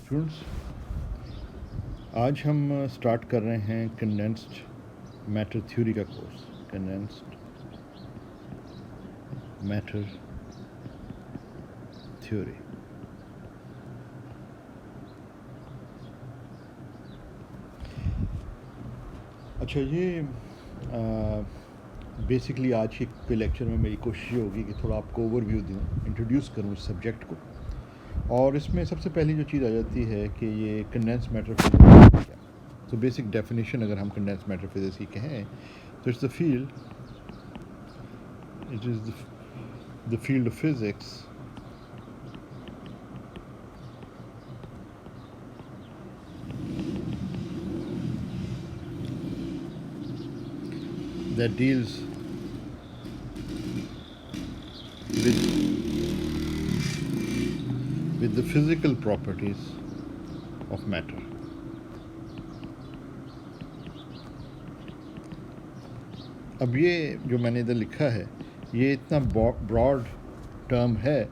Students, آج ہم start کر رہے ہیں کنڈینسڈ میٹر تھیوری کا کورس. Condensed matter theory. اچھا، یہ بیسکلی آج کے لیکچر میں میری کوشش یہ ہوگی کہ تھوڑا آپ کو اوور ویو دوں، انٹروڈیوس کروں اس سبجیکٹ کو. اور اس میں سب سے پہلی جو چیز آ جاتی ہے کہ یہ کنڈینس میٹر فزکس کیا. تو بیسک ڈیفینیشن اگر ہم کنڈینس میٹر فزکس کی کہیں تو it's the field of physics that deals with the physical properties of matter. اب یہ جو میں نے ادھر لکھا ہے یہ اتنا براڈ ٹرم ہے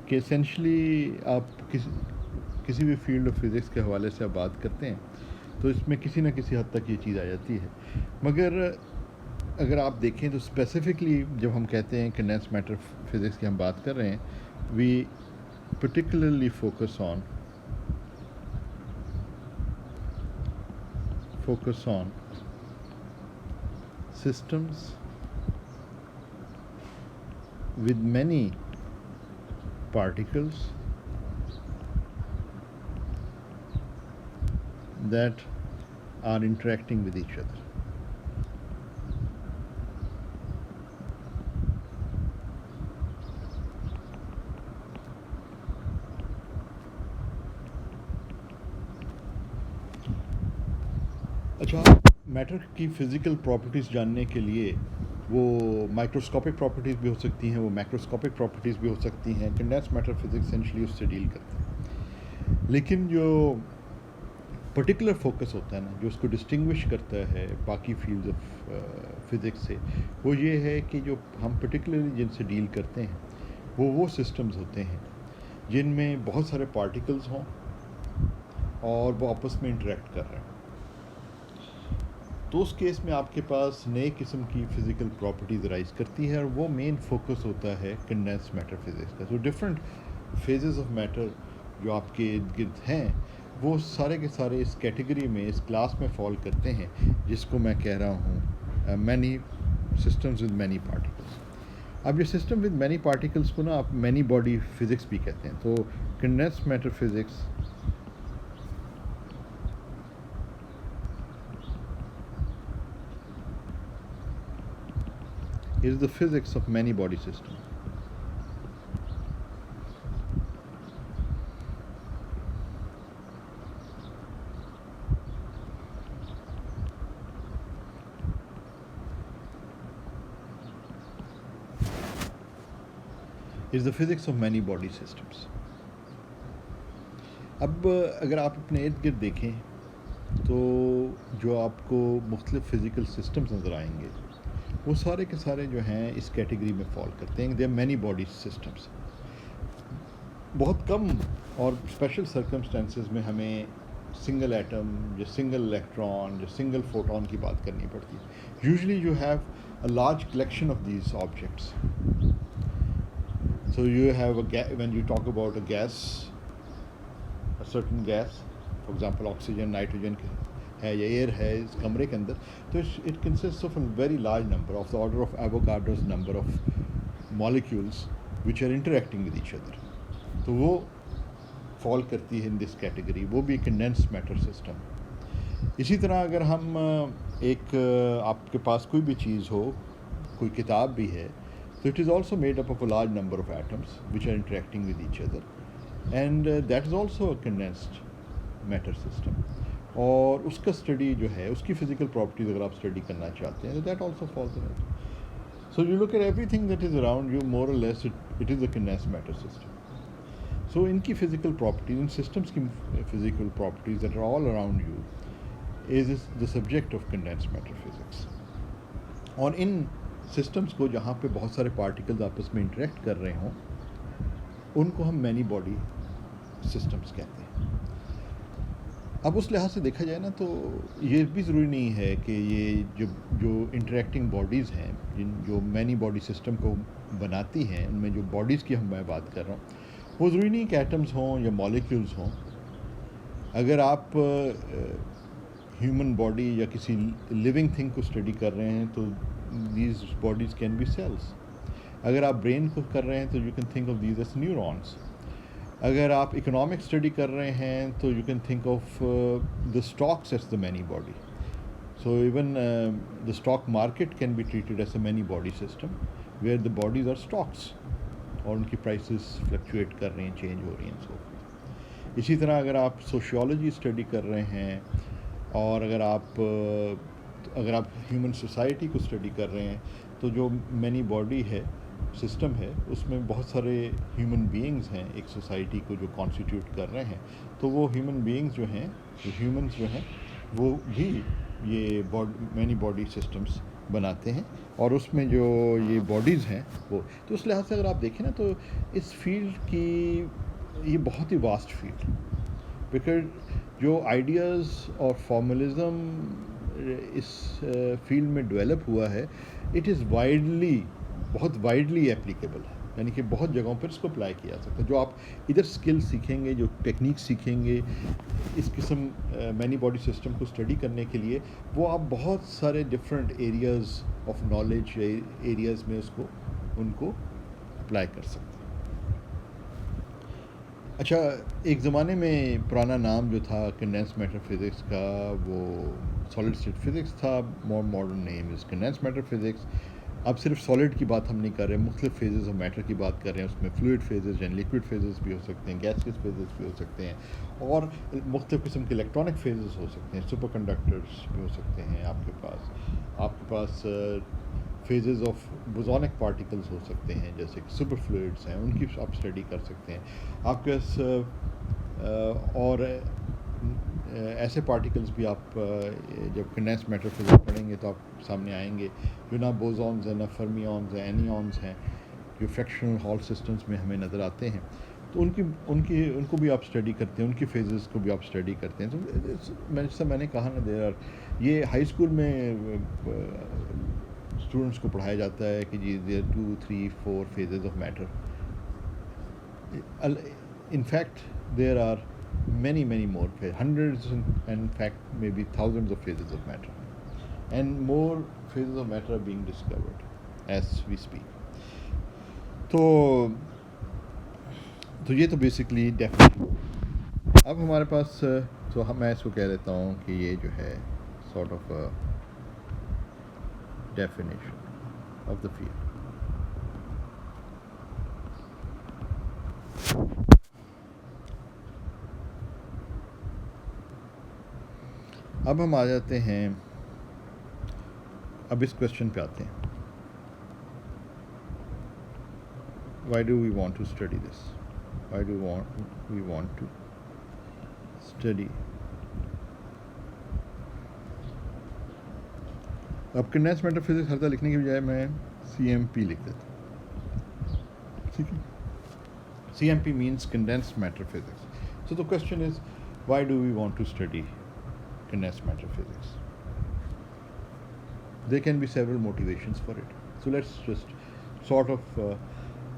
کہ اسینشلی آپ کسی بھی فیلڈ آف فزکس کے حوالے سے آپ بات کرتے ہیں تو اس میں کسی نہ کسی حد تک یہ چیز آ جاتی ہے. مگر اگر آپ دیکھیں تو اسپیسیفکلی جب ہم کہتے ہیں کنڈینس میٹر فزکس کی ہم بات کر رہے ہیں، we particularly focus on systems with many particles that are interacting with each other. اچھا، میٹر کی فزیکل پراپرٹیز جاننے کے لیے وہ مائکروسکوپک پراپرٹیز بھی ہو سکتی ہیں، وہ میکروسکوپک پراپرٹیز بھی ہو سکتی ہیں. کنڈینس میٹر فزکس اسینشلی اس سے ڈیل کرتے ہیں. لیکن جو پرٹیکولر فوکس ہوتا ہے نا، جو اس کو ڈسٹنگوش کرتا ہے باقی فیلڈز آف فزکس سے، وہ یہ ہے کہ جو ہم پرٹیکولرلی جن سے ڈیل کرتے ہیں وہ سسٹمز ہوتے ہیں جن میں بہت سارے پارٹیکلز ہوں اور وہ آپس میں انٹریکٹ کر رہے ہیں. تو اس کیس میں آپ کے پاس نئے قسم کی فزیکل پراپرٹیز رائز کرتی ہے، اور وہ مین فوکس ہوتا ہے کنڈینس میٹر فزکس کا. تو ڈفرینٹ فیزز آف میٹر جو آپ کے ارد گرد ہیں وہ سارے کے سارے اس کیٹیگری میں، اس کلاس میں فال کرتے ہیں، جس کو میں کہہ رہا ہوں many systems with many particles. اب یہ سسٹم ود مینی پارٹیکلس کو نا آپ مینی باڈی فزکس بھی کہتے ہیں. تو condense matter physics is the physics of many body system. is the physics of many body systems. اب اگر آپ اپنے ارد گرد دیکھیں تو جو آپ کو مختلف فزیکل سسٹمز نظر آئیں گے وہ سارے کے سارے جو ہیں اس کیٹیگری میں فال کرتے ہیں. They are many body systems. بہت کم اور اسپیشل سرکمسٹانسز میں ہمیں سنگل ایٹم یا سنگل الیکٹران یا سنگل فوٹون کی بات کرنی پڑتی ہے. Usually you have a large collection of these objects. So you have when you talk about a gas, a certain gas, for example oxygen, nitrogen ہے یا year ہے اس کمرے کے اندر، تو it consists of a very large number of the order of Avogadro's number of molecules which are interacting with each other. تو وہ فال کرتی ہے in this category. وہ بھی condensed matter system. اسی طرح اگر ہم ایک آپ کے پاس کوئی بھی چیز ہو، کوئی کتاب بھی ہے، so it is also made up of a large number of atoms which are interacting with each other, and that is also a condensed matter system. اور اس کا اسٹڈی جو ہے، اس کی فزیکل پراپرٹیز اگر آپ اسٹڈی کرنا چاہتے ہیں، that also falls in it. So you look at everything that is around you more or less it is a condensed matter system. So ان کی فزیکل پراپرٹیز، ان سسٹمس کی physical properties that are all around you is the subject of condensed matter physics. اور ان systems کو جہاں پہ بہت سارے پارٹیکلز آپس میں انٹریکٹ کر رہے ہوں ان کو ہم مینی باڈی سسٹمس کہتے ہیں. اب اس لحاظ سے دیکھا جائے نا تو یہ بھی ضروری نہیں ہے کہ یہ جو انٹریکٹنگ باڈیز ہیں جو مینی باڈی سسٹم کو بناتی ہیں، ان میں جو باڈیز کی میں بات کر رہا ہوں، وہ ضروری نہیں کہ ایٹمز ہوں یا مالیکیولز ہوں. اگر آپ ہیومن باڈی یا کسی لیونگ تھنگ کو اسٹڈی کر رہے ہیں تو these bodies can be cells. اگر آپ برین کو کر رہے ہیں تو you can think of these as neurons. اگر آپ اکنامک اسٹڈی کر رہے ہیں تو you can think of the stocks as the many body. So even the stock market can be treated as a many body system where the bodies are stocks اور ان کی prices fluctuate کر رہی ہیں، چینج ہو رہی ہیں. سو اسی طرح اگر آپ سوشیولوجی اسٹڈی کر رہے ہیں اور اگر آپ ہیومن سوسائٹی کو اسٹڈی کر رہے ہیں تو جو مینی باڈی ہے سسٹم ہے اس میں بہت سارے ہیومن بینگز ہیں ایک سوسائٹی کو جو کانسٹیٹیوٹ کر رہے ہیں. تو وہ ہیومن بینگز جو ہیں، ہیومنز جو ہیں، وہ بھی یہ مینی باڈی سسٹمز بناتے ہیں. اور اس میں جو یہ باڈیز ہیں وہ تو اس لحاظ سے اگر آپ دیکھیں نا تو اس فیلڈ کی یہ بہت ہی واسٹ فیلڈ، بیکاز جو آئیڈیاز اور فارملزم اس فیلڈ میں ڈیولپ ہوا ہے اٹ از بہت وائڈلی اپلیکیبل ہے. یعنی کہ بہت جگہوں پر اس کو اپلائی کیا جا سکتا ہے. جو آپ ادھر اسکل سیکھیں گے، جو ٹیکنیک سیکھیں گے اس قسم مینی باڈی سسٹم کو اسٹڈی کرنے کے لیے، وہ آپ بہت سارے different areas of knowledge areas میں ان کو اپلائی کر سکتے ہیں. اچھا، ایک زمانے میں پرانا نام جو تھا کنڈینس میٹر فزکس کا وہ سالڈ اسٹیٹ فزکس تھا. مور ماڈرن نیم از کنڈینس میٹر فزکس. اب صرف سالڈ کی بات ہم نہیں کر رہے، مختلف فیزز آف میٹر کی بات کر رہے ہیں. اس میں فلوئڈ فیزز یعنی لیکوڈ فیزز بھی ہو سکتے ہیں، گیسیس فیزز بھی ہو سکتے ہیں، اور مختلف قسم کے الیکٹرانک فیزز ہو سکتے ہیں. سپر کنڈکٹرس بھی ہو سکتے ہیں. آپ کے پاس فیزز آف بوزونک پارٹیکلز ہو سکتے ہیں جیسے کہ سپر فلوئڈس ہیں، ان کی آپ اسٹڈی کر سکتے ہیں. آپ کے پاس اور ایسے پارٹیکلز بھی آپ جب کنڈینس میٹر فزکس پڑھیں گے تو آپ سامنے آئیں گے جو نہ بوزونز ہیں، نہ فرمیونز ہیں، اینیونز ہیں، جو فریکشنل ہال سسٹمز میں ہمیں نظر آتے ہیں. تو ان کو بھی آپ اسٹڈی کرتے ہیں، ان کی فیزز کو بھی آپ اسٹڈی کرتے ہیں. تو میں نے کہا نا یہ ہائی اسکول میں اسٹوڈنٹس کو پڑھایا جاتا ہے کہ جی دیر 2, 3, 4 phases of matter. In fact there are many more, hundreds and in fact maybe thousands of phases of matter, and more phases of matter are being discovered as we speak. تو یہ تو basically definition. اب ہمارے پاس تو میں اس کو کہہ دیتا ہوں کہ یہ جو ہے sort of definition of the field. اب ہم آ جاتے ہیں، اب اس کوشچن پہ آتے ہیں. Why do we want to study this? Why do we want to study? اب کنڈینس میٹر فزکس ہر طرح لکھنے کی بجائے میں CMP لکھ دیتا ہوں. ٹھیک ہے، CMP means condensed matter physics. So the question is, why do we want to study condensed matter physics? There can be several motivations for it. So let's just sort of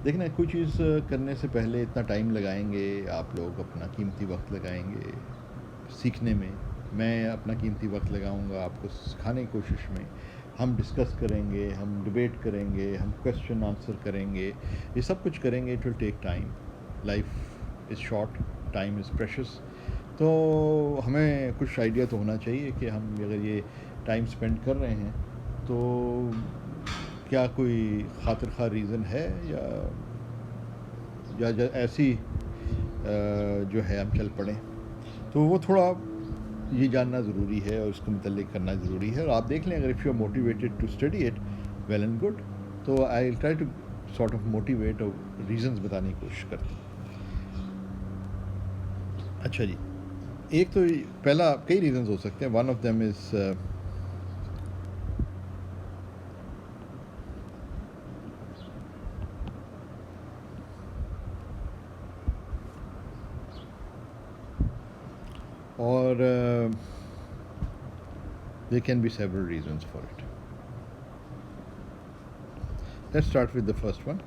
دیکھنا، کوئی چیز کرنے سے پہلے اتنا ٹائم لگائیں گے آپ لوگ، اپنا قیمتی وقت لگائیں گے سیکھنے میں. میں اپنا قیمتی وقت لگاؤں گا آپ کو سکھانے کی کوشش میں. ہم ڈسکس کریں گے، ہم ڈبیٹ کریں گے، ہم کویشچن آنسر کریں گے، یہ سب کچھ کریں گے. It will take time. Life is short, time is precious. تو ہمیں کچھ آئیڈیا تو ہونا چاہیے کہ ہم اگر یہ ٹائم اسپینڈ کر رہے ہیں تو کیا کوئی خاطر خواہ ریزن ہے یا ایسی جو ہے ہم چل پڑیں. تو وہ تھوڑا یہ جاننا ضروری ہے اور اس کو متعلق کرنا ضروری ہے. اور آپ دیکھ لیں اگر if you are motivated to study it well and good. تو I will try to sort of motivate اور ریزنز بتانے کی کوشش کرتا ہوں. اچھا جی، ایک تو پہلا کئی ریزنز ہو سکتے ہیں. ون آف دیم از اور there can be several reasons for it. Let's start with the first one.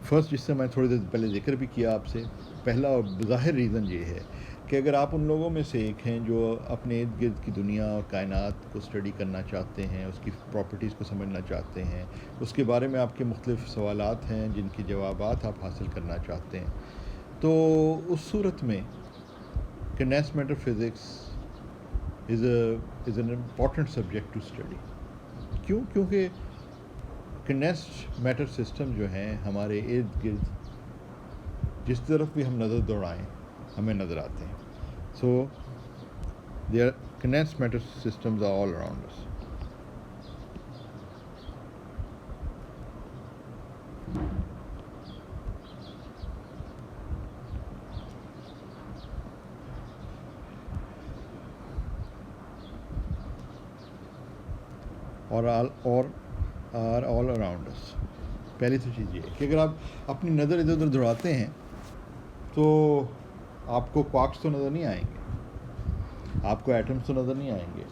First جس سے میں تھوڑی دیر پہلے ذکر بھی کیا آپ سے، پہلا اور بظاہر ریزن یہ ہے کہ اگر آپ ان لوگوں میں سے ایک ہیں جو اپنے ارد گرد کی دنیا اور کائنات کو اسٹڈی کرنا چاہتے ہیں، اس کی پراپرٹیز کو سمجھنا چاہتے ہیں، اس کے بارے میں آپ کے مختلف سوالات ہیں جن کے جوابات آپ حاصل کرنا چاہتے ہیں، تو اس صورت میں condensed matter physics is an important subject to study. کیونکہ کنڈینسڈ میٹر سسٹم جو ہیں ہمارے ارد گرد جس طرف بھی ہم نظر دوڑائیں ہمیں نظر آتے ہیں. So there condensed matter systems are all around us. اور آر آل اراؤنڈ اس. پہلی تو چیز یہ ہے کہ اگر آپ اپنی نظر ادھر ادھر دوڑاتے ہیں تو آپ کو کوارکس تو نظر نہیں آئیں گے، آپ کو ایٹمس تو نظر نہیں آئیں گے،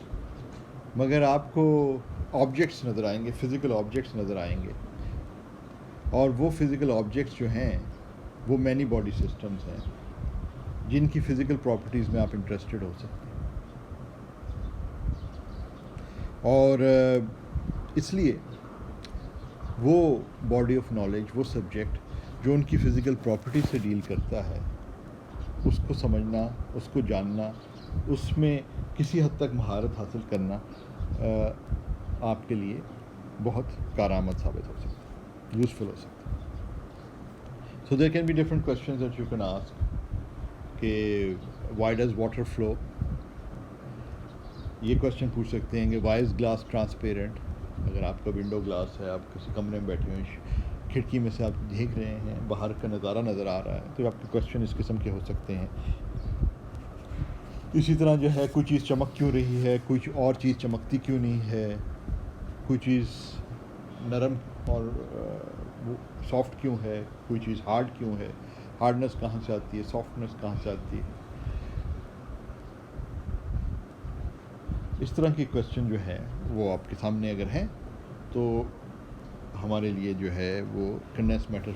مگر آپ کو آبجیکٹس نظر آئیں گے، فزیکل آبجیکٹس نظر آئیں گے. اور وہ فزیکل آبجیکٹس جو ہیں وہ مینی باڈی سسٹمز ہیں جن کی فزیکل پراپرٹیز میں آپ انٹرسٹڈ ہو سکتے ہیں. اور اس لیے وہ باڈی آف نالج، وہ سبجیکٹ جو ان کی فزیکل پراپرٹی سے ڈیل کرتا ہے، اس کو سمجھنا، اس کو جاننا، اس میں کسی حد تک مہارت حاصل کرنا آپ کے لیے بہت کارآمد ثابت ہو سکتا ہے، یوزفل ہو سکتا ہے. So there can be different questions that you can ask کہ وائی ڈز واٹر فلو. یہ کوشچن پوچھ سکتے ہیں کہ وائی از گلاس ٹرانسپیرنٹ. اگر آپ کا ونڈو گلاس ہے، آپ کسی کمرے میں بیٹھے ہوئے ہیں، کھڑکی میں سے آپ دیکھ رہے ہیں، باہر کا نظارہ نظر آ رہا ہے، تو آپ کے کوشچن اس قسم کے ہو سکتے ہیں. اسی طرح جو ہے کوئی چیز چمک کیوں رہی ہے، کوئی اور چیز چمکتی کیوں نہیں ہے، کوئی چیز نرم اور سافٹ کیوں ہے، کوئی چیز ہارڈ کیوں ہے، ہارڈنس کہاں سے آتی ہے، سافٹنس کہاں سے آتی ہے. اس طرح کے کوشچن جو ہے وہ آپ کے سامنے اگر ہیں تو ہمارے لیے جو ہے وہ کنڈینسڈ میٹر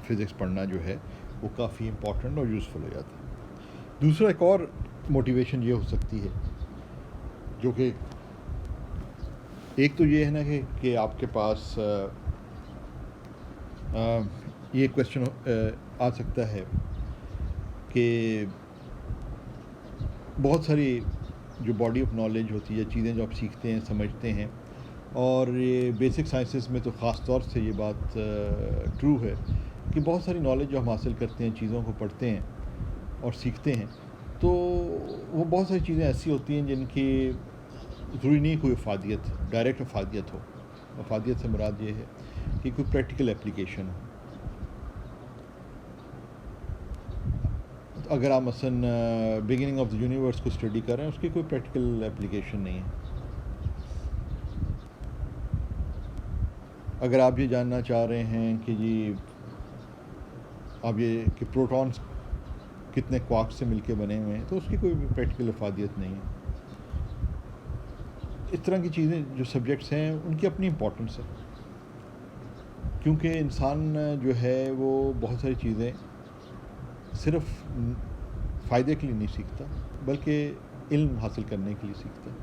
فزکس پڑھنا جو ہے وہ کافی امپورٹنٹ اور یوزفل ہو جاتا ہے. دوسرا ایک اور موٹیویشن یہ ہو سکتی ہے جو کہ ایک تو یہ ہے نا کہ آپ کے پاس یہ کوشچن آ سکتا ہے کہ بہت ساری جو باڈی آف نالج ہوتی ہے، چیزیں جو آپ سیکھتے ہیں، سمجھتے ہیں، اور یہ بیسک سائنسز میں تو خاص طور سے یہ بات ٹرو ہے کہ بہت ساری نالج جو ہم حاصل کرتے ہیں، چیزوں کو پڑھتے ہیں اور سیکھتے ہیں، تو وہ بہت ساری چیزیں ایسی ہوتی ہیں جن کی ضروری نہیں کوئی افادیت، ڈائریکٹ افادیت ہو. افادیت سے مراد یہ ہے کہ کوئی پریکٹیکل اپلیکیشن ہو. اگر آپ مثلاً بگننگ آف دا یونیورس کو اسٹڈی کر رہے ہیں، اس کی کوئی پریکٹیکل اپلیکیشن نہیں ہے. اگر آپ یہ جاننا چاہ رہے ہیں کہ جی اب یہ کہ پروٹونز کتنے کوارک سے مل کے بنے ہوئے ہیں، تو اس کی کوئی پریکٹیکل افادیت نہیں ہے. اس طرح کی چیزیں جو سبجیکٹس ہیں ان کی اپنی امپورٹنس ہے، کیونکہ انسان جو ہے وہ بہت ساری چیزیں صرف فائدے کے لیے نہیں سیکھتا بلکہ علم حاصل کرنے کے لیے سیکھتا ہے.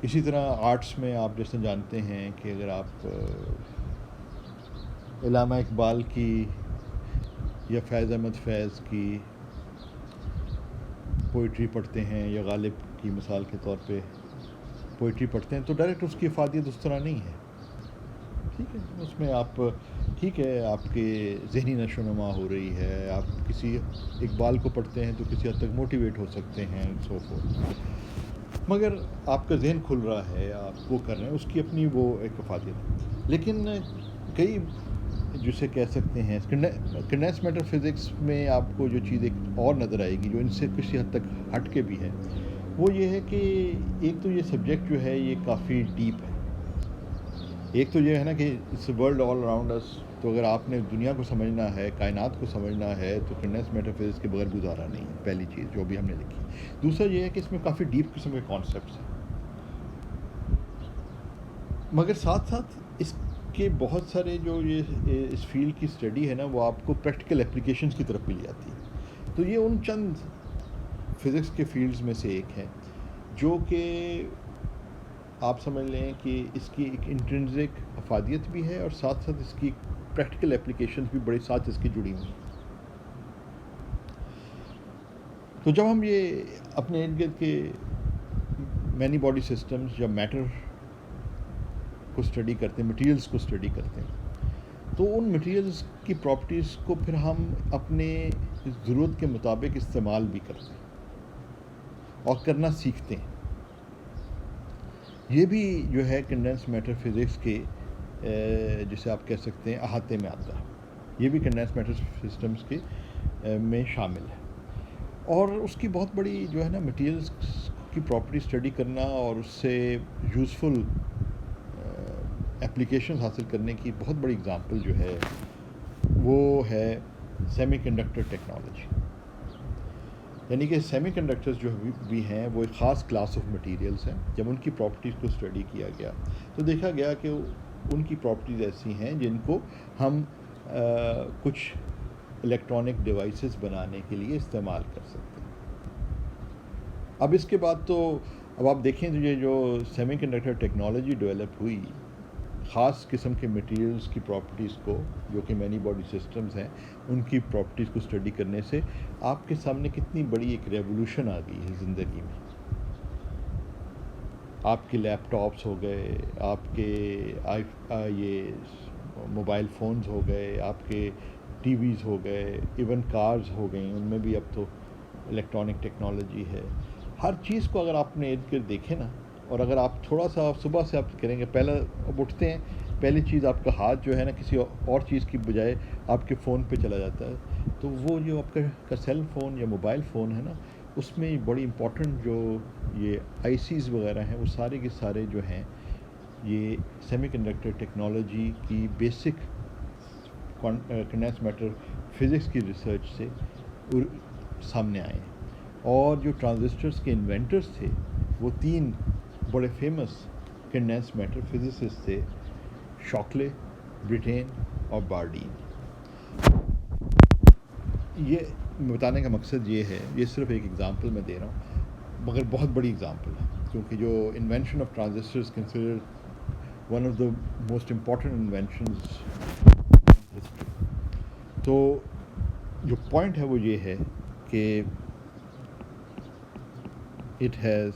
اسی طرح آرٹس میں آپ جیسے جانتے ہیں کہ اگر آپ علامہ اقبال کی یا فیض احمد فیض کی پوئٹری پڑھتے ہیں یا غالب کی مثال کے طور پہ پوئٹری پڑھتے ہیں، تو ڈائریکٹ اس کی افادیت اس طرح نہیں ہے. ٹھیک ہے، اس میں آپ ٹھیک ہے آپ کے ذہنی نشو و نما ہو رہی ہے، آپ کسی اقبال کو پڑھتے ہیں تو کسی حد تک موٹیویٹ ہو سکتے ہیں، سو فورتھ، مگر آپ کا ذہن کھل رہا ہے، آپ وہ کر رہے ہیں، اس کی اپنی وہ ایک افادیت. لیکن کئی جسے کہہ سکتے ہیں کنڈینسڈ میٹر فزکس میں آپ کو جو چیز ایک اور نظر آئے گی جو ان سے کسی حد تک ہٹ کے بھی ہے، وہ یہ ہے کہ ایک تو یہ سبجیکٹ جو ہے یہ کافی ڈیپ ہے. ایک تو یہ ہے نا کہ اٹس ورلڈ آل اراؤنڈ اس، تو اگر آپ نے دنیا کو سمجھنا ہے، کائنات کو سمجھنا ہے، تو کنڈنس میٹر فزکس کے بغیر گزارا نہیں ہے، پہلی چیز جو بھی ہم نے لکھی۔ دوسرا یہ ہے کہ اس میں کافی ڈیپ قسم کے کانسیپٹس ہیں، مگر ساتھ ساتھ اس کے بہت سارے جو یہ اس فیلڈ کی اسٹڈی ہے نا، وہ آپ کو پریکٹیکل اپلیکیشنس کی طرف بھی لے آتی ہے۔ تو یہ ان چند فزکس کے فیلڈز میں سے ایک ہے جو کہ آپ سمجھ لیں کہ اس کی ایک انٹرنزک افادیت بھی ہے، اور ساتھ ساتھ اس کی پریکٹیکل اپلیکیشنز بھی بڑے ساتھ اس کی جڑی ہوئی ہیں۔ تو جب ہم یہ اپنے ارد گرد کے مینی باڈی سسٹمز یا میٹر کو اسٹڈی کرتے ہیں، مٹیریلز کو اسٹڈی کرتے ہیں، تو ان مٹیریلز کی پراپرٹیز کو پھر ہم اپنے ضرورت کے مطابق استعمال بھی کرتے ہیں اور کرنا سیکھتے ہیں۔ یہ بھی جو ہے کنڈنس میٹر فزکس کے جسے آپ کہہ سکتے ہیں احاطے میں آتا ہے، یہ بھی کنڈنس میٹر سسٹمز کے میں شامل ہے۔ اور اس کی بہت بڑی جو ہے نا مٹیریلز کی پراپرٹی اسٹڈی کرنا اور اس سے یوزفل اپلیکیشن حاصل کرنے کی بہت بڑی اگزامپل جو ہے وہ ہے سیمی کنڈکٹر ٹیکنالوجی۔ یعنی کہ سیمی کنڈکٹرز جو بھی ہیں وہ ایک خاص کلاس آف مٹیریلز ہیں۔ جب ان کی پراپرٹیز کو اسٹڈی کیا گیا تو دیکھا گیا کہ ان کی پراپرٹیز ایسی ہیں جن کو ہم کچھ الیکٹرانک ڈیوائسز بنانے کے لیے استعمال کر سکتے ہیں۔ اب اس کے بعد تو اب آپ دیکھیں تو یہ جو سیمی کنڈکٹر ٹیکنالوجی ڈیولپ ہوئی، خاص قسم کے مٹیریلز کی پراپرٹیز کو جو کہ مینی باڈی سسٹمز ہیں ان کی پراپرٹیز کو اسٹڈی کرنے سے آپ کے سامنے کتنی بڑی ایک ریولوشن آ گئی ہے زندگی میں۔ آپ کے لیپ ٹاپس ہو گئے، آپ کے یہ موبائل فونز ہو گئے، آپ کے ٹی ویز ہو گئے، ایون کارز ہو گئیں، ان میں بھی اب تو الیکٹرانک ٹیکنالوجی ہے۔ ہر چیز کو اگر آپ اپنے ارد گرد دیکھیں نا، اور اگر آپ تھوڑا سا صبح سے آپ کریں گے، پہلے اب اٹھتے ہیں پہلی چیز آپ کا ہاتھ جو ہے نا کسی اور چیز کی بجائے آپ کے فون پہ چلا جاتا ہے، تو وہ جو آپ کا سیل فون یا موبائل فون ہے نا، اس میں بڑی امپورٹنٹ جو یہ آئی سیز وغیرہ ہیں وہ سارے کے سارے جو ہیں یہ سیمی کنڈکٹر ٹیکنالوجی کی بیسک کنڈنس میٹر فزکس کی ریسرچ سے سامنے آئے ہیں۔ اور جو ٹرانزسٹرز کے انوینٹرز تھے وہ 3 بڑے فیمس کنڈنس میٹر فزسسٹ تھے، شاکلے، بریٹین اور بارڈین۔ یہ بتانے کا مقصد یہ ہے، یہ صرف ایک ایگزامپل میں دے رہا ہوں، مگر بہت بڑی ایگزامپل ہے، کیونکہ جو invention of transistors considered one of the most important inventions history. تو جو پوائنٹ ہے وہ یہ ہے کہ it has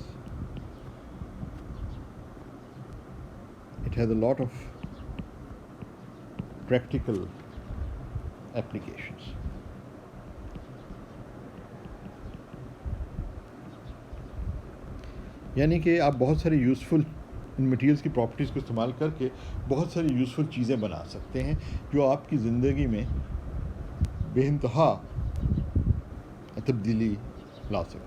a lot of practical applications۔ یعنی کہ آپ بہت ساری یوزفل ان مٹیریلز کی پراپرٹیز کو استعمال کر کے بہت ساری یوزفل چیزیں بنا سکتے ہیں جو آپ کی زندگی میں بے انتہا تبدیلی لا سکتے ہیں۔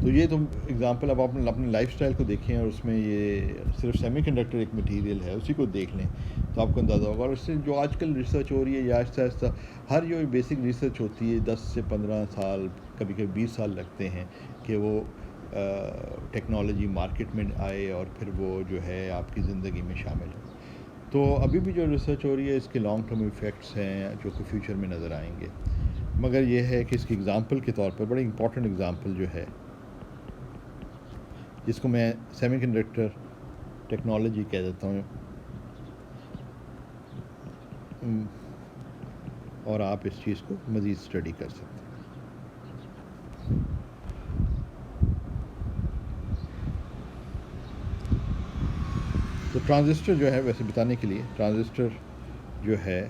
تو یہ تو ایگزامپل، اب آپ اپنے لائف اسٹائل کو دیکھیں اور اس میں یہ صرف سیمی کنڈکٹر ایک مٹیریل ہے، اسی کو دیکھ لیں تو آپ کو اندازہ ہوگا۔ اور اس سے جو آج کل ریسرچ ہو رہی ہے یا آہستہ آہستہ ہر جو بیسک ریسرچ ہوتی ہے 10 سے 15 سال، کبھی کبھی 20 سال لگتے ہیں کہ وہ ٹیکنالوجی مارکیٹ میں آئے اور پھر وہ جو ہے آپ کی زندگی میں شامل ہو۔ تو ابھی بھی جو ریسرچ ہو رہی ہے اس کے لانگ ٹرم ایفیکٹس ہیں جو کہ فیوچر میں نظر آئیں گے، مگر یہ ہے کہ اس کی ایگزامپل کے طور پر بڑی امپورٹنٹ ایگزامپل جو ہے جس کو میں سیمی کنڈکٹر ٹیکنالوجی کہہ دیتا ہوں، اور آپ اس چیز کو مزید اسٹڈی کر سکتے ہیں۔ تو ٹرانزسٹر جو ہے، ویسے بتانے کے لیے ٹرانزسٹر جو ہے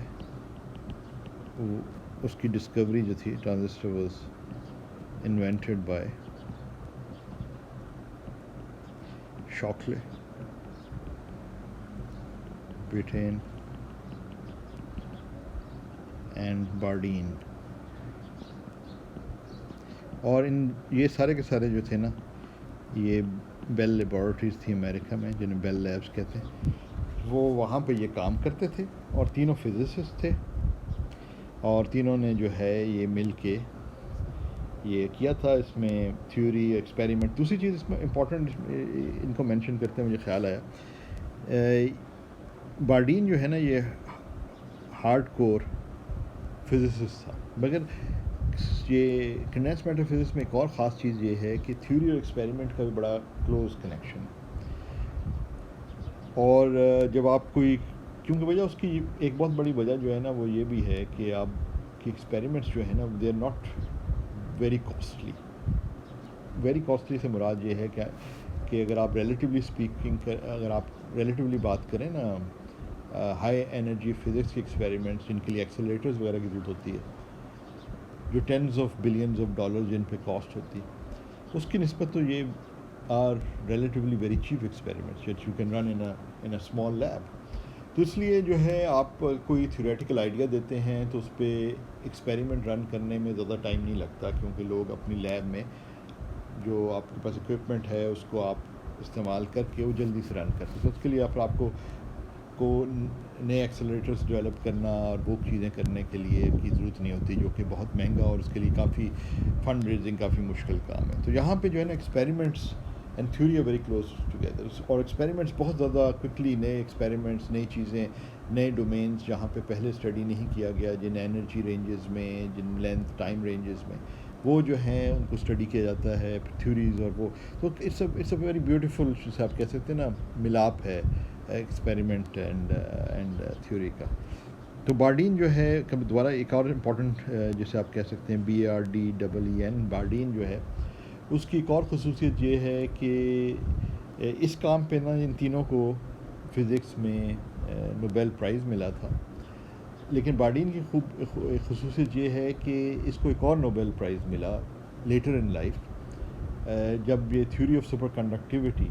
اس کی ڈسکوری جو تھی، transistor was invented by Shockley, Brattain and Bardeen. اور یہ سارے کے سارے جو تھے نا، یہ بیل لیبارٹریز تھی امریکہ میں جنہیں بیل لیبس کہتے ہیں، وہ وہاں پہ یہ کام کرتے تھے اور تینوں فزسسٹ تھے، اور تینوں نے جو ہے یہ مل کے یہ کیا تھا. اس میں تھیوری ایکسپیریمنٹ. دوسری چیز اس میں امپورٹنٹ ان کو مینشن کرتے ہیں مجھے خیال آیا، بارڈین جو ہے نا یہ ہارڈ کور فزسسٹ تھا، مگر یہ کنڈینس میٹر فزکس میں ایک اور خاص چیز یہ ہے کہ تھیوری اور ایکسپیریمنٹ کا بھی بڑا کلوز کنیکشن. اور جب آپ کوئی، کیونکہ وجہ اس کی ایک بہت بڑی وجہ جو ہے نا وہ یہ بھی ہے کہ آپ کی ایکسپیریمنٹس جو ہے نا they are not very costly. Very costly سے مراد یہ ہے کہ اگر آپ ریلیٹیولی اسپیکنگ، اگر آپ ریلیٹیولی بات کریں نا، ہائی انرجی فزکس کے ایکسپیریمنٹس جن کے لیے ایکسیلریٹرز وغیرہ کی ضرورت ہوتی ہے، جو tens of billions of dollar جن پہ کاسٹ ہوتی، اس کی نسبت تو یہ are relatively very cheap experiments that you can run in a small lab. تو اس لیے جو ہے آپ کوئی تھیوریٹیکل آئیڈیا دیتے ہیں تو اس پہ ایکسپیریمنٹ رن کرنے میں زیادہ ٹائم نہیں لگتا، کیونکہ لوگ اپنی لیب میں جو آپ کے پاس اکوپمنٹ ہے اس کو آپ استعمال کر کے وہ جلدی سے رن کرتے. تو اس کے لیے آپ کو نئے ایکسیلریٹرز ڈیولپ کرنا اور وہ چیزیں کرنے کے لیے کی ضرورت نہیں ہوتی، جو کہ بہت مہنگا اور اس کے لیے کافی فنڈ ریزنگ کافی مشکل کام ہے. تو یہاں پہ جو ہے نا experiments and theory are very close together. اور ایکسپیریمنٹس بہت زیادہ کوئکلی، نئے ایکسپیریمنٹس، نئی چیزیں، نئے ڈومینس جہاں پہ پہلے اسٹڈی نہیں کیا گیا، جن انرجی رینجز میں، جن لینتھ ٹائم رینجز میں، وہ جو ہیں ان کو اسٹڈی کیا جاتا ہے تھیوریز. اور وہ تو اٹس اے ویری بیوٹیفل، جسے آپ کہہ سکتے ہیں نا ملاپ ہے ایکسپیریمنٹ اینڈ تھیوری کا. تو بارڈین جو ہے دوبارہ ایک اور امپورٹنٹ جسے آپ کہہ سکتے ہیں BARDEEN، بارڈین جو ہے اس کی ایک اور خصوصیت یہ ہے کہ اس کام پہ نا ان تینوں کو فزکس میں نوبیل پرائز ملا تھا. لیکن بارڈین کی خصوصیت یہ ہے کہ اس کو ایک اور نوبیل پرائز ملا لیٹر ان لائف، جب یہ theory of super conductivity,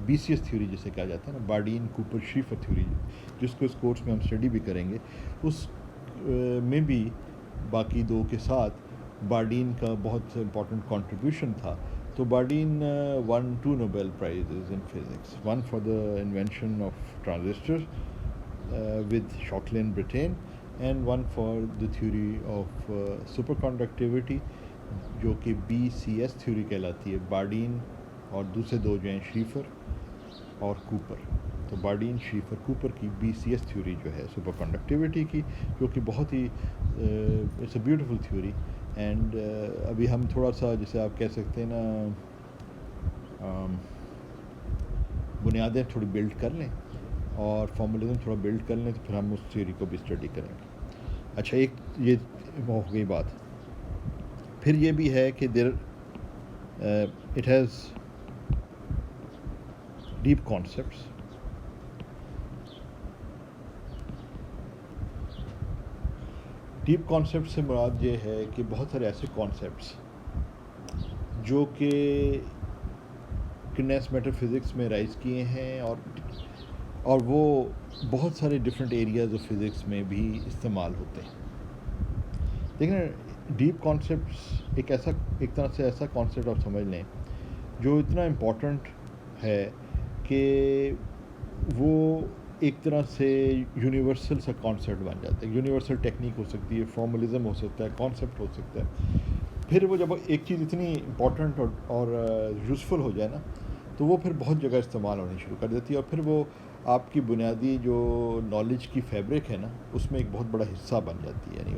BCS theory جسے کہا جاتا ہے نا، بارڈین کوپر شیفر تھیوری، جس کو اس کورس میں ہم اسٹڈی بھی کریں گے، اس میں بھی باقی دو کے ساتھ بارڈین کا بہت امپورٹنٹ کنٹریبیوشن تھا. تو Bardeen won 2 Nobel prizes in physics, one for the invention of transistors with Shockley and Brattain, and one for the theory of superconductivity جو کہ BCS تھیوری کہلاتی ہے. بارڈین اور دوسرے دو جو ہیں شیفر اور کوپر. تو بارڈین، شیفر، کوپر کی BCS تھیوری جو ہے سپر کنڈکٹیوٹی کی، جو کہ بہت ہی it's a beautiful theory. And ابھی ہم تھوڑا سا جسے آپ کہہ سکتے ہیں نا بنیادیں تھوڑی بلڈ کر لیں اور فارمولزم تھوڑا بلڈ کر لیں، تو پھر ہم اس تھیوری کو بھی اسٹڈی کریں گے. اچھا، ایک یہ ہو گئی بات. پھر یہ بھی ہے کہ it has deep concepts. Deep concept سے مراد یہ ہے کہ بہت سارے ایسے کانسیپٹس جو کہ کنڈینس میٹر فزکس میں رائز کیے ہیں اور وہ بہت سارے ڈفرینٹ ایریاز آف فزکس میں بھی استعمال ہوتے ہیں. لیکن ڈیپ کانسیپٹس ایک طرح سے ایسا کانسیپٹ آپ سمجھ لیں جو اتنا امپورٹنٹ ہے کہ وہ ایک طرح سے یونیورسل سا کانسیپٹ بن جاتا ہے. یونیورسل ٹیکنیک ہو سکتی ہے، فارملزم ہو سکتا ہے، کانسیپٹ ہو سکتا ہے. پھر وہ جب ایک چیز اتنی امپورٹنٹ اور یوزفل ہو جائے نا، تو وہ پھر بہت جگہ استعمال ہونی شروع کر دیتی ہے، اور پھر وہ آپ کی بنیادی جو نالج کی فیبرک ہے نا اس میں ایک بہت بڑا حصہ بن جاتی ہے، یعنی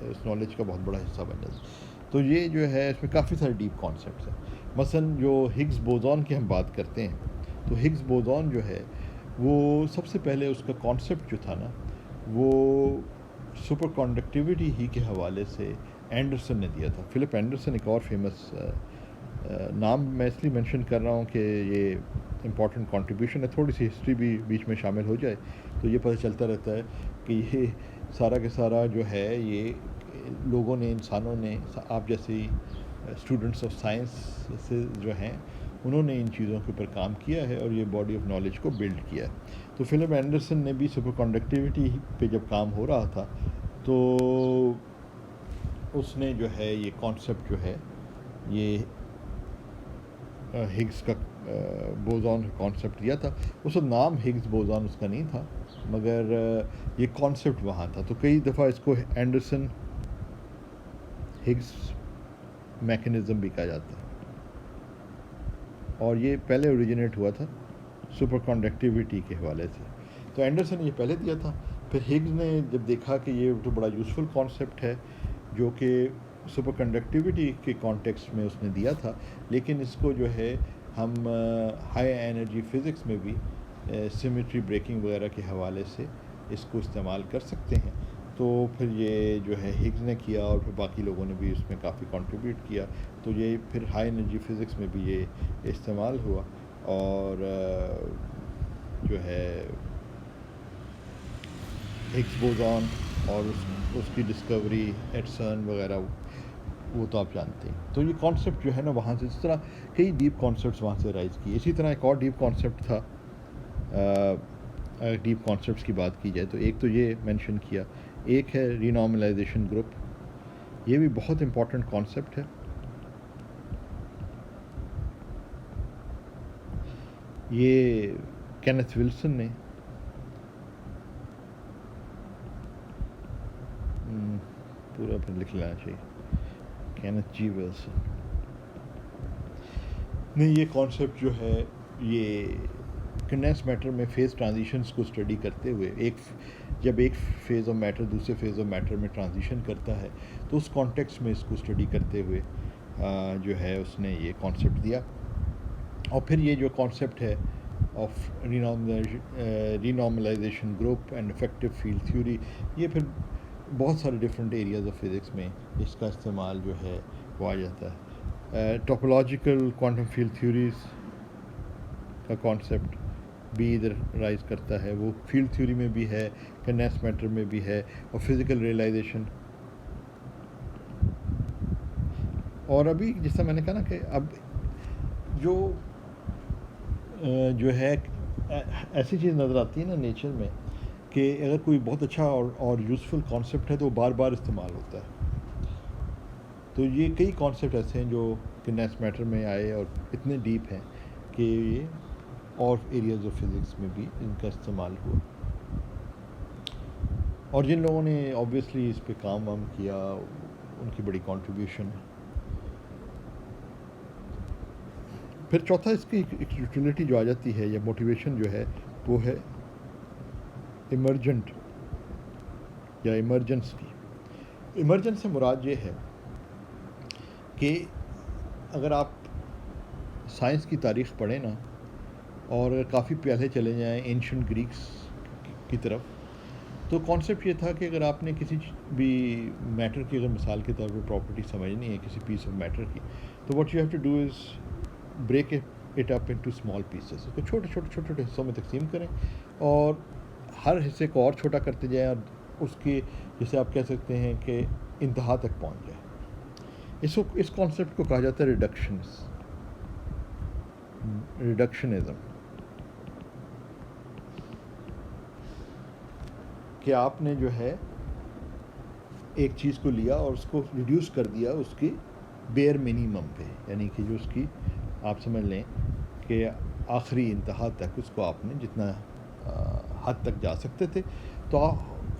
اس نالج کا بہت بڑا حصہ بن جاتا ہے. تو یہ جو ہے اس میں کافی سارے ڈیپ کانسیپٹس ہیں. مثلا جو ہگز بوزون کی ہم بات کرتے ہیں، تو ہگز بوزون جو ہے وہ سب سے پہلے اس کا کانسیپٹ جو تھا نا وہ سپر کنڈکٹیوٹی ہی کے حوالے سے اینڈرسن نے دیا تھا. فلپ اینڈرسن ایک اور فیمس نام میں اس لیے مینشن کر رہا ہوں کہ یہ امپورٹنٹ کنٹریبیوشن ہے. تھوڑی سی ہسٹری بھی بیچ میں شامل ہو جائے تو یہ پتہ چلتا رہتا ہے کہ یہ سارا کے سارا جو ہے یہ لوگوں نے، انسانوں نے، آپ جیسے اسٹوڈنٹس آف سائنس سے جو ہیں انہوں نے ان چیزوں کے اوپر کام کیا ہے اور یہ باڈی آف نالج کو بلڈ کیا ہے. تو فلپ اینڈرسن نے بھی سپر کنڈکٹیوٹی پہ جب کام ہو رہا تھا تو اس نے جو ہے یہ کانسیپٹ جو ہے یہ ہگز کا بوزون کا کانسیپٹ دیا تھا. اس وقت نام ہگز بوزون اس کا نہیں تھا, مگر یہ کانسیپٹ وہاں تھا. تو کئی دفعہ اس کو اینڈرسن ہگز میکینزم بھی کہا جاتا ہے, اور یہ پہلے اوریجنیٹ ہوا تھا سپر کنڈکٹیوٹی کے حوالے سے. تو اینڈرسن نے یہ پہلے دیا تھا. پھر ہگز نے جب دیکھا کہ یہ تو بڑا یوزفل کانسیپٹ ہے جو کہ سپر کنڈکٹیوٹی کے کانٹیکسٹ میں اس نے دیا تھا, لیکن اس کو جو ہے ہم ہائی انرجی فزکس میں بھی سیمیٹری بریکنگ وغیرہ کے حوالے سے اس کو استعمال کر سکتے ہیں. تو پھر یہ جو ہے ہگز نے کیا, اور پھر باقی لوگوں نے بھی اس میں کافی کنٹریبیوٹ کیا. تو یہ پھر ہائی انرجی فزکس میں بھی یہ استعمال ہوا, اور جو ہے ہگز بوزون اور اس کی ڈسکوری ایٹسن وغیرہ وہ تو آپ جانتے ہیں. تو یہ کانسیپٹ جو ہے نا وہاں سے, اس طرح کئی ڈیپ کانسیپٹس وہاں سے رائز کیے. اسی طرح ایک اور ڈیپ کانسیپٹ تھا, اگر ڈیپ کانسیپٹس کی بات کی جائے تو ایک تو یہ مینشن کیا, ایک ہے رینارملائزیشن گروپ. یہ بھی بہت امپورٹنٹ کانسیپٹ ہے. یہ کینتھ ولسن نے پورا پھر لکھ لینا چاہیے, کینتھ جی ولسن نے یہ کانسیپٹ جو ہے یہ کنڈینس میٹر میں فیز ٹرانزیشنز کو اسٹڈی کرتے ہوئے, جب ایک فیز آف میٹر دوسرے فیز آف میٹر میں ٹرانزیشن کرتا ہے تو اس کانٹیکسٹ میں اس کو اسٹڈی کرتے ہوئے جو ہے اس نے یہ کانسیپٹ دیا. اور پھر یہ جو کانسیپٹ ہے of renormalization group and effective field theory, یہ پھر بہت سارے ڈفرینٹ ایریاز آف فزکس میں اس کا استعمال جو ہے وہ آ جاتا ہے. ٹوپولوجیکل کوانٹم فیلڈ تھیوریز کا کانسیپٹ بھی ادھر رائز کرتا ہے. وہ فیلڈ تھیوری میں بھی ہے, کنڈینس میٹر میں بھی ہے, اور فزیکل ریئلائزیشن. اور ابھی جس طرح میں نے کہا نا کہ اب جو ہے ایسی چیز نظر آتی ہے نا نیچر میں کہ اگر کوئی بہت اچھا اور یوزفل کانسیپٹ ہے تو وہ بار بار استعمال ہوتا ہے. تو یہ کئی کانسیپٹ ایسے ہیں جو کنڈینس میٹر میں آئے اور اتنے ڈیپ ہیں کہ یہ اور ایریاز آف فزکس میں بھی ان کا استعمال ہوا. اور جن لوگوں نے آبویسلی اس پہ کام وام کیا ان کی بڑی کنٹریبیوشن ہے. پھر چوتھا اس کی ایک یوٹیلیٹی جو آ جاتی ہے یا موٹیویشن جو ہے وہ ہے ایمرجنٹ یا ایمرجنس کی. ایمرجنس سے مراد یہ ہے کہ اگر آپ سائنس کی تاریخ پڑھیں نا, اور اگر کافی پہلے چلے جائیں اینشنٹ گریکس کی طرف, تو کانسیپٹ یہ تھا کہ اگر آپ نے کسی بھی میٹر کی اگر مثال کے طور پہ پراپرٹی سمجھنی ہے کسی پیس آف میٹر کی, تو what you have to do is break it up into small pieces. اس کو چھوٹے حصوں میں تقسیم کریں اور ہر حصے کو اور چھوٹا کرتے جائیں, اور اس کی جسے آپ کہہ سکتے ہیں کہ انتہا تک پہنچ جائیں. اس کانسیپٹ کو کہا جاتا ہے ریڈکشنزم, کہ آپ نے جو ہے ایک چیز کو لیا اور اس کو ریڈیوس کر دیا اس کی بیئر منیمم پہ, یعنی کہ جو اس کی آپ سمجھ لیں کہ آخری انتہا تک اس کو آپ نے جتنا حد تک جا سکتے تھے. تو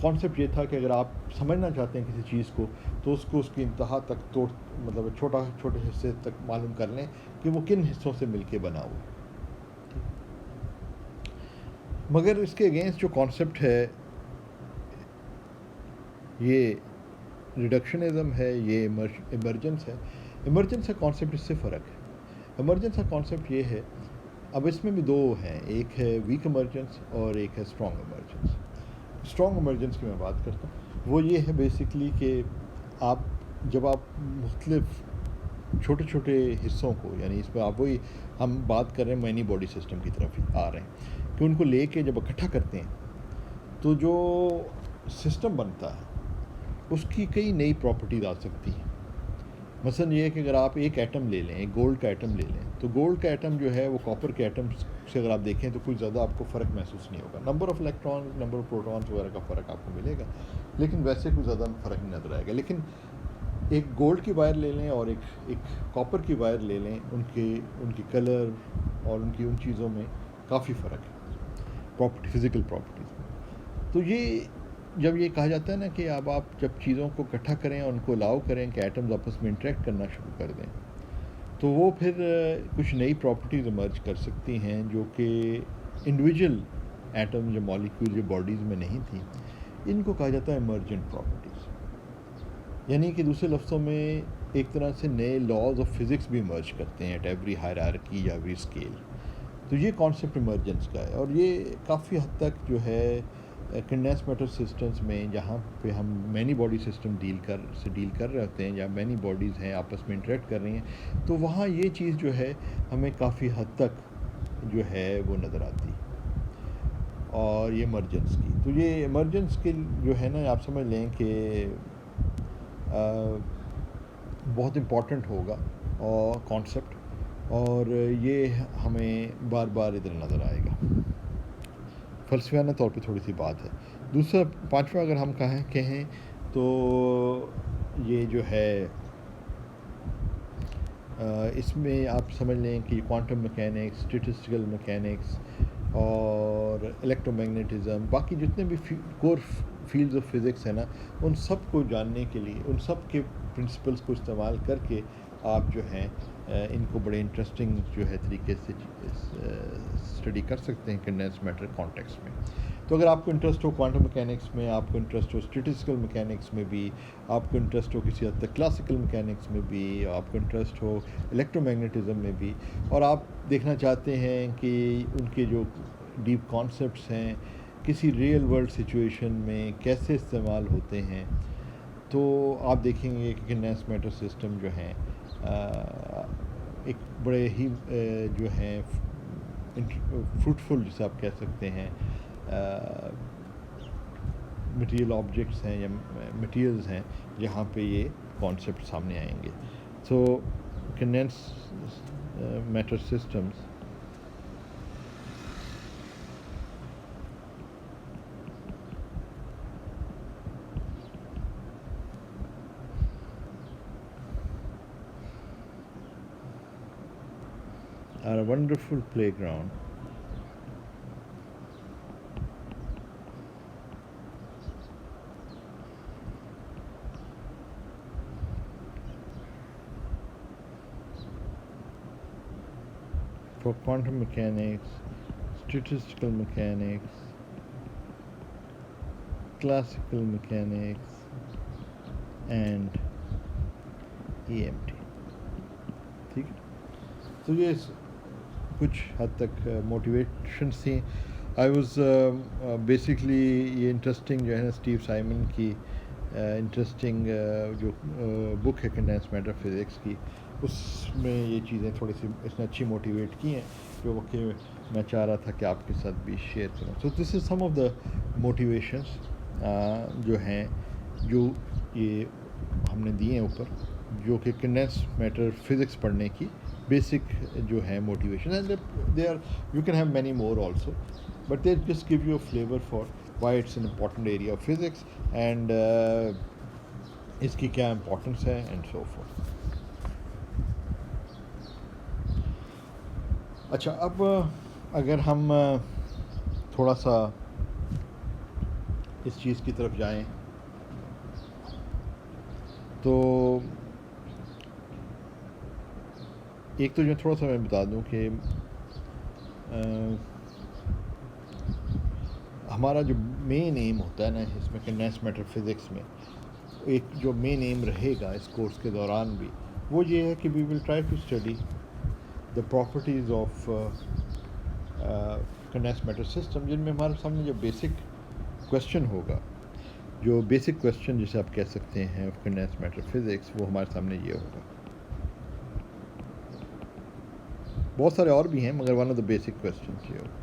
کانسیپٹ یہ تھا کہ اگر آپ سمجھنا چاہتے ہیں کسی چیز کو تو اس کو اس کی انتہا تک مطلب چھوٹے حصے تک معلوم کر لیں کہ وہ کن حصوں سے مل کے بنا ہوا. مگر اس کے اگینسٹ جو کانسیپٹ ہے یہ ریڈکشنزم ہے, یہ ایمرجنس ہے. ایمرجنس کا کانسیپٹ اس سے فرق ہے. ایمرجنس کا کانسیپٹ یہ ہے, اب اس میں بھی دو ہیں, ایک ہے ویک ایمرجنس اور ایک ہے اسٹرانگ ایمرجنس. اسٹرانگ ایمرجنس کی میں بات کرتا ہوں, وہ یہ ہے بیسکلی کہ جب آپ مختلف چھوٹے حصوں کو, یعنی اس پہ آپ وہی ہم بات کر رہے ہیں مینی باڈی سسٹم کی طرف آ رہے ہیں, کہ ان کو لے کے جب اکٹھا کرتے ہیں تو جو سسٹم بنتا ہے اس کی کئی نئی پراپرٹیز آ سکتی ہیں. مثلا یہ ہے کہ اگر آپ ایک ایٹم لے لیں, ایک گولڈ کا ایٹم لے لیں, تو گولڈ کا ایٹم جو ہے وہ کاپر کے ایٹم سے اگر آپ دیکھیں تو کوئی زیادہ آپ کو فرق محسوس نہیں ہوگا. Number of electron, number of protons وغیرہ کا فرق آپ کو ملے گا, لیکن ویسے کوئی زیادہ فرق نہیں نظر آئے گا. لیکن ایک گولڈ کی وائر لے لیں اور ایک کاپر کی وائر لے لیں, ان کی کلر, اور ان چیزوں میں کافی فرق ہے فزیکل پراپرٹیز. تو یہ جب یہ کہا جاتا ہے نا کہ اب آپ جب چیزوں کو اکٹھا کریں اور ان کو الاؤ کریں کہ ایٹمز آپس میں انٹریکٹ کرنا شروع کر دیں, تو وہ پھر کچھ نئی پراپرٹیز ایمرج کر سکتی ہیں جو کہ انڈیویجول ایٹم یا مالیکیول یا باڈیز میں نہیں تھیں. ان کو کہا جاتا ہے ایمرجنٹ پراپرٹیز, یعنی کہ دوسرے لفظوں میں ایک طرح سے نئے لاز آف فزکس بھی ایمرج کرتے ہیں ایٹ ایوری ہائرارکی یا ایوری اسکیل. تو یہ کانسیپٹ ایمرجنس کا ہے, اور یہ کافی حد تک جو ہے کنڈینس میٹر سسٹمز میں جہاں پہ ہم مینی باڈی سسٹم ڈیل کر رہے ہوتے ہیں یا مینی باڈیز ہیں آپس میں انٹریکٹ کر رہی ہیں, تو وہاں یہ چیز جو ہے ہمیں کافی حد تک جو ہے وہ نظر آتی. اور یہ ایمرجنس کی, تو یہ ایمرجنس کے جو ہے نا آپ سمجھ لیں کہ بہت امپورٹنٹ ہوگا اور کانسیپٹ, اور یہ ہمیں بار بار ادھر نظر آئے گا. فلسفیانہ طور پہ تھوڑی سی بات ہے. دوسرا پانچواں اگر ہم کہیں تو یہ جو ہے اس میں آپ سمجھ لیں کہ کوانٹم میکینکس, اسٹیٹسٹیکل میکینکس اور الیکٹرو میگنیٹزم, باقی جتنے بھی کور فیلڈز آف فزکس ہیں نا, ان سب کو جاننے کے لیے ان سب کے پرنسپلس کو استعمال کر کے آپ جو ہیں ان کو بڑے انٹرسٹنگ جو ہے طریقے سے اسٹڈی کر سکتے ہیں کنڈینس میٹر کانٹیکس میں. تو اگر آپ کو انٹرسٹ ہو کوانٹم میکینکس میں, آپ کو انٹرسٹ ہو اسٹیٹسٹیکل میکینکس میں بھی, آپ کو انٹرسٹ ہو کسی حد تک کلاسیکل میکینکس میں بھی, آپ کو انٹرسٹ ہو الیکٹرو میگنیٹزم میں بھی, اور آپ دیکھنا چاہتے ہیں کہ ان کے جو ڈیپ کانسیپٹس ہیں کسی ریئل ورلڈ سچویشن میں کیسے استعمال ہوتے ہیں, تو آپ دیکھیں گے کہ کنڈینس میٹر سسٹم جو ہیں ایک بڑے ہی جو ہیں فروٹفل جسے آپ کہہ سکتے ہیں مٹیریل آبجیکٹس ہیں یا مٹیریلز ہیں جہاں پہ یہ کانسیپٹ سامنے آئیں گے. So condense matter systems are a wonderful playground for quantum mechanics, statistical mechanics, classical mechanics and EMT. ٹھیک ہے, تو یہ کچھ حد تک موٹیویشنس تھیں. آئی واز بیسکلی یہ انٹرسٹنگ جو ہے نا اسٹیو سائمن کی انٹرسٹنگ جو بک ہے کنڈینس میٹر فزکس کی, اس میں یہ چیزیں تھوڑی سی اس نے اچھی موٹیویٹ کی ہیں جو کہ میں چاہ رہا تھا کہ آپ کے ساتھ بھی شیئر کروں. سو دس از سم آف دا موٹیویشنس جو ہیں جو یہ ہم نے دیے ہیں اوپر, جو کہ کنڈینس میٹر فزکس پڑھنے کی بیسک جو ہے motivation. And they are you can have many more also, but they just give you a flavour for why it's an important area of physics and اس کی کیا امپورٹنس ہے and so forth. اچھا, اب اگر ہم تھوڑا سا اس چیز کی طرف جائیں تو ایک تو جو تھوڑا سا میں بتا دوں کہ ہمارا جو مین ایم ہوتا ہے نا اس میں کنڈینس میٹر فزکس میں, ایک جو مین ایم رہے گا اس کورس کے دوران بھی, وہ یہ ہے کہ we will try to study the properties of condense matter system, جن میں ہمارے سامنے جو بیسک کویشچن ہوگا, جو بیسک کویشچن جسے آپ کہہ سکتے ہیں آف کنڈینس میٹر فزکس, وہ ہمارے سامنے یہ ہوگا. بہت سارے اور بھی ہیں مگر one of the basic questions یہ ہوگا.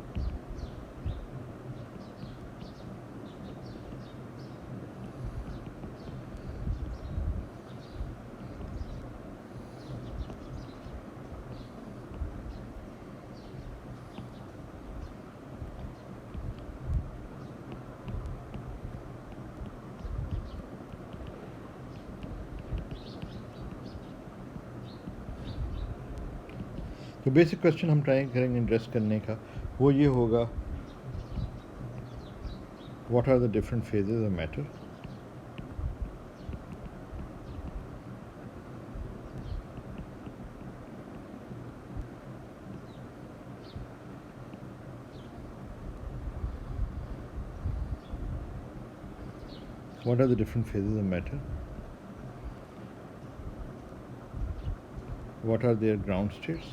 تو بیسک کویشچن ہم ٹرائی کریں گے ایڈریس کرنے کا، وہ یہ ہوگا what are the different phases of matter, what are the different phases of matter, what are their ground states,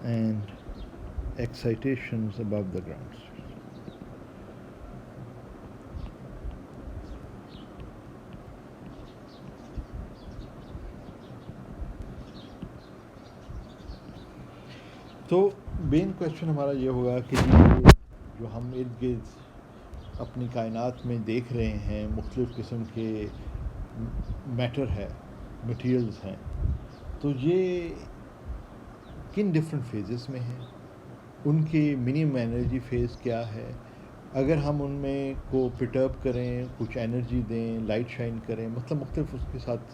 and excitations above the ground states. تو مین کویشچن ہمارا یہ ہوگا کہ جو ہم ارد گرد اپنی کائنات میں دیکھ رہے ہیں مختلف قسم کے میٹر ہے، مٹیریلز ہیں، تو یہ کن ڈفرینٹ فیزز میں ہیں، ان کی منیمم انرجی فیز کیا ہے، اگر ہم ان میں کو پٹرب کریں، کچھ انرجی دیں، لائٹ شائن کریں، مطلب مختلف اس کے ساتھ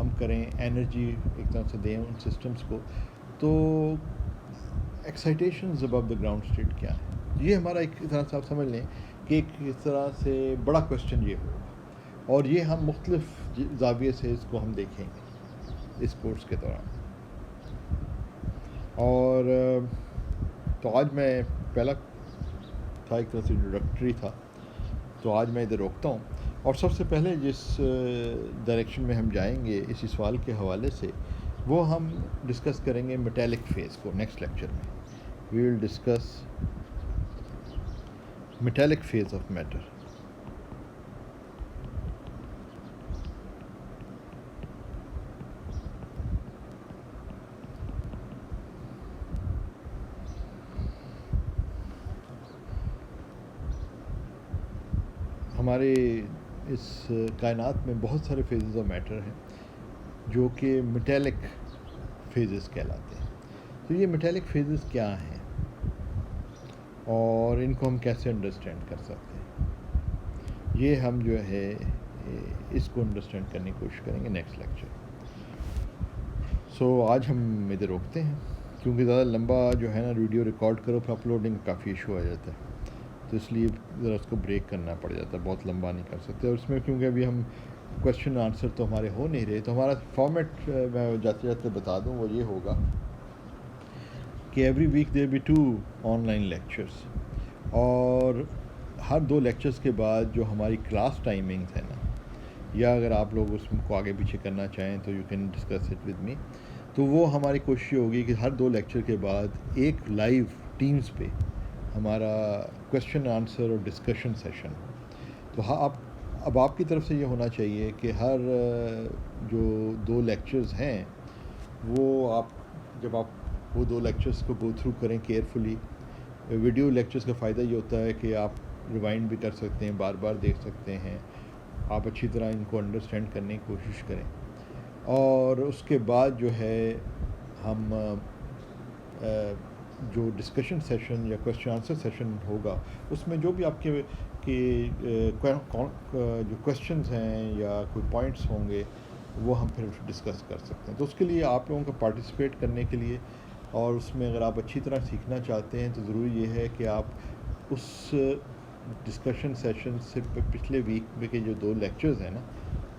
ہم کریں، انرجی ایک طرح سے دیں ان سسٹمز کو، تو ایکسائٹیشنز ابو دا گراؤنڈ اسٹیٹ کیا ہے. یہ ہمارا ایک طرح سے آپ سمجھ لیں کہ ایک اس طرح سے بڑا کویشچن یہ ہوگا، اور یہ ہم مختلف زاویے سے اس کو ہم دیکھیں گے اس کورس کے دوران. اور تو آج میں پہلا تھا ایک طرح سے انٹروڈکٹری تھا، تو آج میں ادھر روکتا ہوں. اور سب سے پہلے جس ڈائریکشن میں ہم جائیں گے اسی سوال کے حوالے سے، وہ ہم ڈسکس کریں گے میٹیلک فیز کو. نیکسٹ لیکچر میں we will discuss metallic phase of matter. ہمارے اس کائنات میں بہت سارے فیزز آف میٹر ہیں جو کہ میٹیلک فیزز کہلاتے ہیں. تو یہ میٹیلک فیزز کیا ہیں اور ان کو ہم کیسے انڈرسٹینڈ کر سکتے ہیں، یہ ہم جو ہے اس کو انڈرسٹینڈ کرنے کی کوشش کریں گے نیکسٹ لیکچر. سو آج ہم ادھر روکتے ہیں، کیونکہ زیادہ لمبا جو ہے نا ویڈیو ریکارڈ کرو پھر اپلوڈنگ کافی ایشو آ جاتا ہے، تو اس لیے ذرا اس کو بریک کرنا پڑ جاتا ہے، بہت لمبا نہیں کر سکتے. اور اس میں کیونکہ ابھی ہم کویشچن آنسر تو ہمارے ہو نہیں رہے، تو ہمارا فارمیٹ میں جاتے جاتے بتا دوں وہ یہ ہوگا کہ every week there be 2 online lectures, اور ہر 2 لیکچرس کے بعد جو ہماری کلاس ٹائمنگز ہیں نا، یا اگر آپ لوگ اس کو آگے پیچھے کرنا چاہیں تو you can discuss it with me, تو وہ ہماری کوشش ہوگی کہ ہر 2 لیکچر کے بعد ایک لائیو ٹیمز پہ ہمارا کویشچن آنسر اور ڈسکشن سیشن ہو. تو اب آپ کی طرف سے یہ ہونا چاہیے کہ ہر جو 2 لیکچرز ہیں وہ جب آپ وہ 2 لیکچرز کو گو تھرو کریں کیئرفلی. ویڈیو لیکچرز کا فائدہ یہ ہوتا ہے کہ آپ ریوائنڈ بھی کر سکتے ہیں، بار بار دیکھ سکتے ہیں، آپ اچھی طرح ان کو انڈرسٹینڈ کرنے کی کوشش کریں. اور اس کے بعد جو ہے ہم جو ڈسکشن سیشن یا کویشچن آنسر سیشن ہوگا، اس میں جو بھی آپ کے جو کویشچنز ہیں یا کوئی پوائنٹس ہوں گے وہ ہم پھر ڈسکس کر سکتے ہیں. تو اس کے لیے آپ لوگوں کو پارٹیسپیٹ کرنے کے لیے، اور اس میں اگر آپ اچھی طرح سیکھنا چاہتے ہیں تو ضروری یہ ہے کہ آپ اس ڈسکشن سیشن سے پچھلے ویک میں کے جو 2 لیکچرز ہیں نا،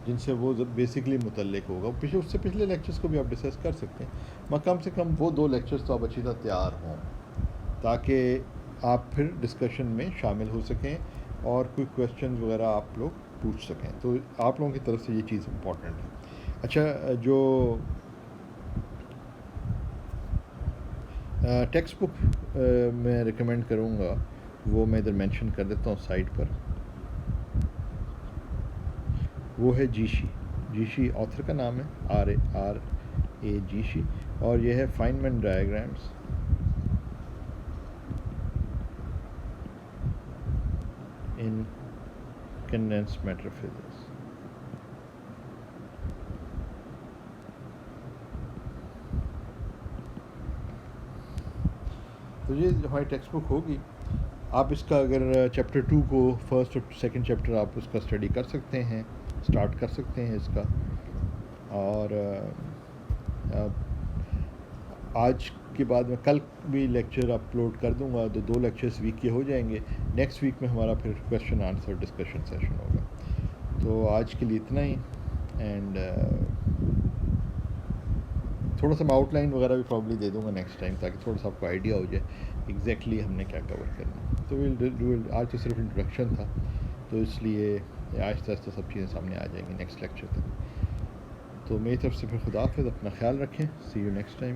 جن سے وہ بیسکلی متعلق ہوگا، اس سے پچھلے لیکچرز کو بھی آپ ڈسکس کر سکتے ہیں، کم سے کم وہ 2 لیکچرز تو آپ اچھی طرح تیار ہوں تاکہ آپ پھر ڈسکشن میں شامل ہو سکیں اور کوئی کویشچنز وغیرہ آپ لوگ پوچھ سکیں. تو آپ لوگوں کی طرف سے یہ چیز امپورٹنٹ ہے. اچھا، جو ٹیکسٹ بک میں ریکمینڈ کروں گا وہ میں ادھر مینشن کر دیتا ہوں سائٹ پر. وہ ہے جیشی آتھر کا نام ہے RA جیشی، اور یہ ہے فائنمن ڈائیگرامس ان کنڈینسڈ میٹر فزکس. تو یہ ہماری ٹیکسٹ بک ہوگی. آپ اس کا اگر چیپٹر 2 کو فرسٹ اور سیکنڈ چیپٹر آپ اس کا اسٹڈی کر سکتے ہیں، اسٹارٹ کر سکتے ہیں اس کا. اور آج کے بعد میں کل بھی لیکچر اپلوڈ کر دوں گا، تو 2 لیکچرز ویک کے ہو جائیں گے. نیکسٹ ویک میں ہمارا پھر کویشچن آنسر ڈسکشن سیشن ہوگا. تو آج کے لیے اتنا ہی. اینڈ تھوڑا سا میں آؤٹ لائن وغیرہ بھی پرابلی دے دوں گا نیکسٹ ٹائم، تاکہ تھوڑا سا آپ کو آئیڈیا ہو جائے ایگزیکٹلی ہم نے کیا کور کرنا. تو آج تو صرف انٹروڈکشن تھا، تو اس لیے آہستہ آہستہ سب چیزیں سامنے آ جائیں گی نیکسٹ لیکچر تک. تو میری طرف سے پھر خدا حافظ، اپنا خیال رکھیں. سی یو نیکسٹ ٹائم.